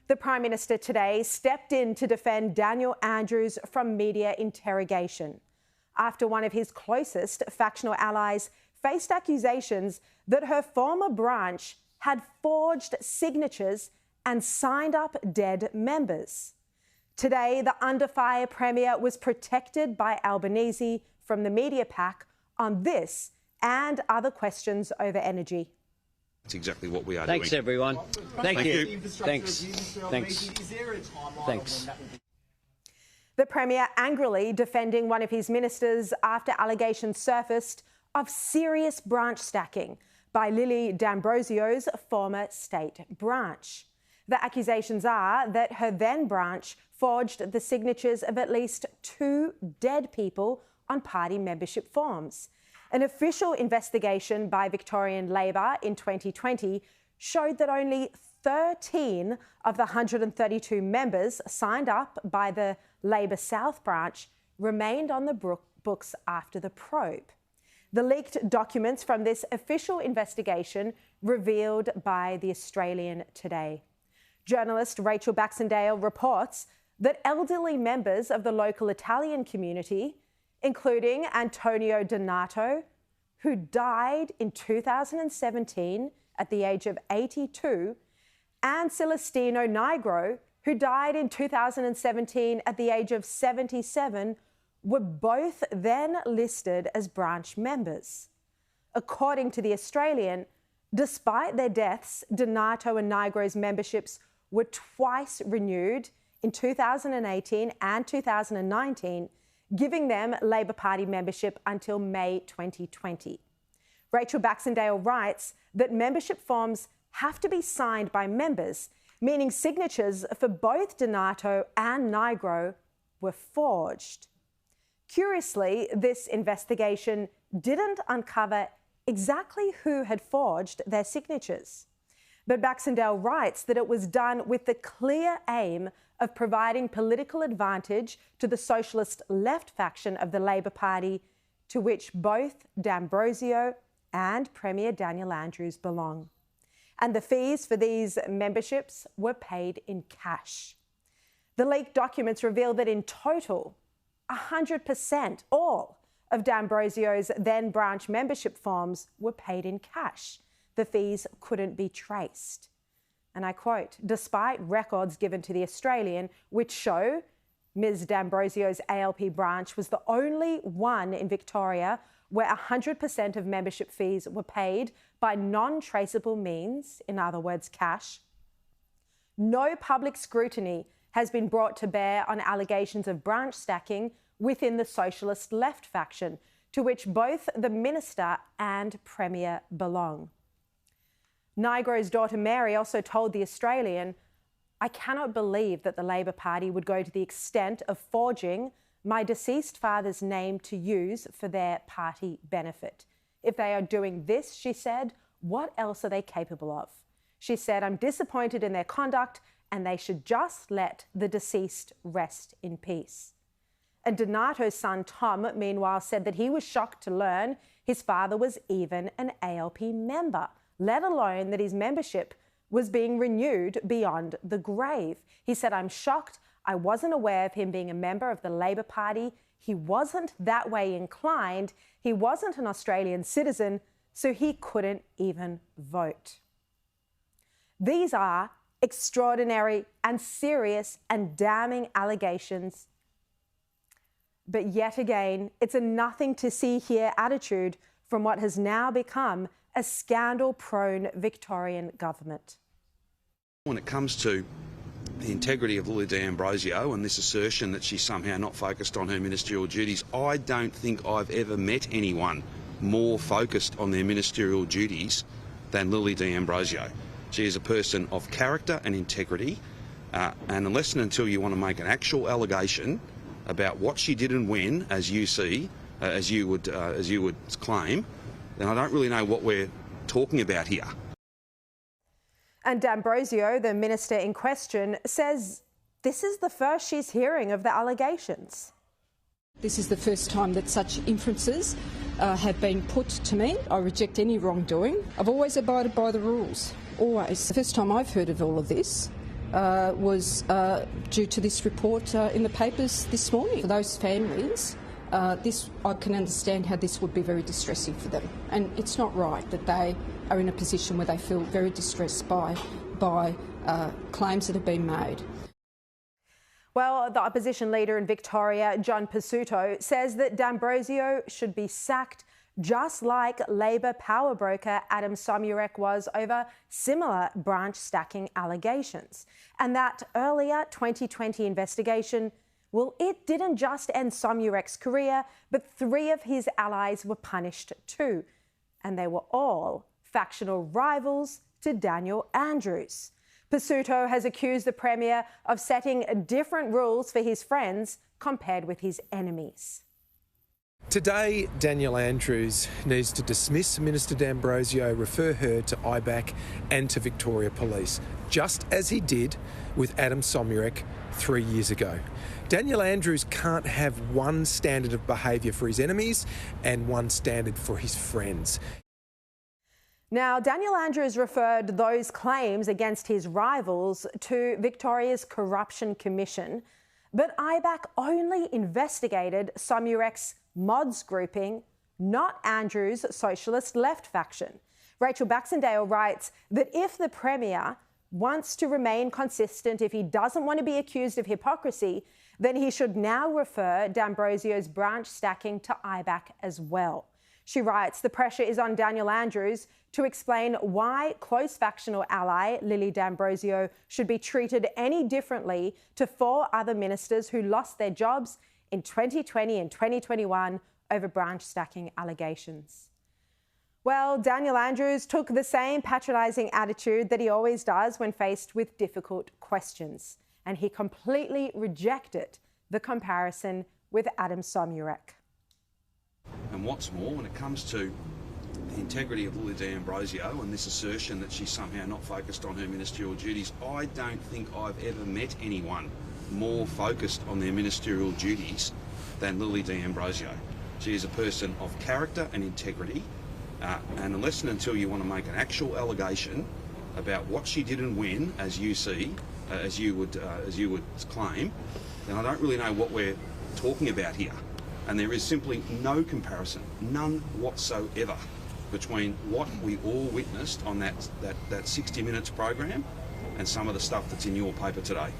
The Prime Minister today stepped in to defend Daniel Andrews from media interrogation after one of his closest factional allies faced accusations that her former branch had forged signatures and signed up dead members. Today, the under-fire Premier was protected by Albanese from the media pack on this and other questions over energy. That's exactly what we are doing. Thanks, everyone. Thank you. Thanks. The Premier angrily defending one of his ministers after allegations surfaced of serious branch stacking by Lily D'Ambrosio's former state branch. The accusations are that her then branch forged the signatures of at least 2 dead people on party membership forms. An official investigation by Victorian Labor in 2020 showed that only 13 of the 132 members signed up by the Labor South branch remained on the books after the probe. The leaked documents from this official investigation revealed by The Australian today. Journalist Rachel Baxendale reports that elderly members of the local Italian community, including Antonio Donato, who died in 2017 at the age of 82, and Celestino Nigro, who died in 2017 at the age of 77, were both then listed as branch members. According to The Australian, despite their deaths, Donato and Nigro's memberships were twice renewed in 2018 and 2019, giving them Labor Party membership until May 2020. Rachel Baxendale writes that membership forms have to be signed by members, meaning signatures for both Donato and Nigro were forged. Curiously, this investigation didn't uncover exactly who had forged their signatures. But Baxendale writes that it was done with the clear aim of providing political advantage to the socialist left faction of the Labor Party, to which both D'Ambrosio and Premier Daniel Andrews belong. And the fees for these memberships were paid in cash. The leaked documents reveal that in total, 100%, all of D'Ambrosio's then branch membership forms were paid in cash. The fees couldn't be traced. And I quote, despite records given to The Australian, which show Ms D'Ambrosio's ALP branch was the only one in Victoria where 100% of membership fees were paid by non-traceable means, in other words, cash, no public scrutiny has been brought to bear on allegations of branch stacking within the socialist left faction, to which both the Minister and Premier belong. Nigro's daughter Mary also told The Australian, "I cannot believe that the Labor Party would go to the extent of forging my deceased father's name to use for their party benefit. If they are doing this," she said, "what else are they capable of?" She said, "I'm disappointed in their conduct and they should just let the deceased rest in peace." And Donato's son Tom, meanwhile, said that he was shocked to learn his father was even an ALP member, let alone that his membership was being renewed beyond the grave. He said, "I'm shocked. I wasn't aware of him being a member of the Labor Party. He wasn't that way inclined. He wasn't an Australian citizen, so he couldn't even vote." These are extraordinary and serious and damning allegations. But yet again, it's a nothing to see here attitude from what has now become a scandal-prone Victorian government. When it comes to the integrity of Lily D'Ambrosio and this assertion that she's somehow not focused on her ministerial duties, I don't think I've ever met anyone more focused on their ministerial duties than Lily D'Ambrosio. She is a person of character and integrity, and unless and until you want to make an actual allegation about what she did and when, as you see, as you would claim, then I don't really know what we're talking about here. And D'Ambrosio, the minister in question, says this is the first she's hearing of the allegations. This is the first time that such inferences have been put to me. I reject any wrongdoing. I've always abided by the rules, always. The first time I've heard of all of this, was due to this report in the papers this morning. For those families, I can understand how this would be very distressing for them, and it's not right that they are in a position where they feel very distressed by claims that have been made. Well, the opposition leader in Victoria, John Pesutto, says that D'Ambrosio should be sacked just like Labor power broker Adam Somyurek was over similar branch stacking allegations. And that earlier 2020 investigation, well, it didn't just end Somyurek's career, but 3 of his allies were punished too. And they were all factional rivals to Daniel Andrews. Pesutto has accused the Premier of setting different rules for his friends compared with his enemies. Today, Daniel Andrews needs to dismiss Minister D'Ambrosio, refer her to IBAC and to Victoria Police, just as he did with Adam Somyurek 3 years ago. Daniel Andrews can't have one standard of behaviour for his enemies and one standard for his friends. Now, Daniel Andrews referred those claims against his rivals to Victoria's Corruption Commission, but IBAC only investigated Somyurek's mods grouping, not Andrews' socialist left faction. Rachel Baxendale writes that if the Premier wants to remain consistent, if he doesn't want to be accused of hypocrisy, then he should now refer D'Ambrosio's branch stacking to IBAC as well. She writes the pressure is on Daniel Andrews to explain why close factional ally Lily D'Ambrosio should be treated any differently to 4 other ministers who lost their jobs in 2020 and 2021 over branch stacking allegations. Well, Daniel Andrews took the same patronising attitude that he always does when faced with difficult questions, and he completely rejected the comparison with Adam Somyurek. And what's more, when it comes to the integrity of Lily D'Ambrosio and this assertion that she's somehow not focused on her ministerial duties, I don't think I've ever met anyone more focused on their ministerial duties than Lily D'Ambrosio. She is a person of character and integrity, and unless and until you want to make an actual allegation about what she did and when, as you see, as you would claim, then I don't really know what we're talking about here. And there is simply no comparison, none whatsoever, between what we all witnessed on that 60 Minutes program and some of the stuff that's in your paper today.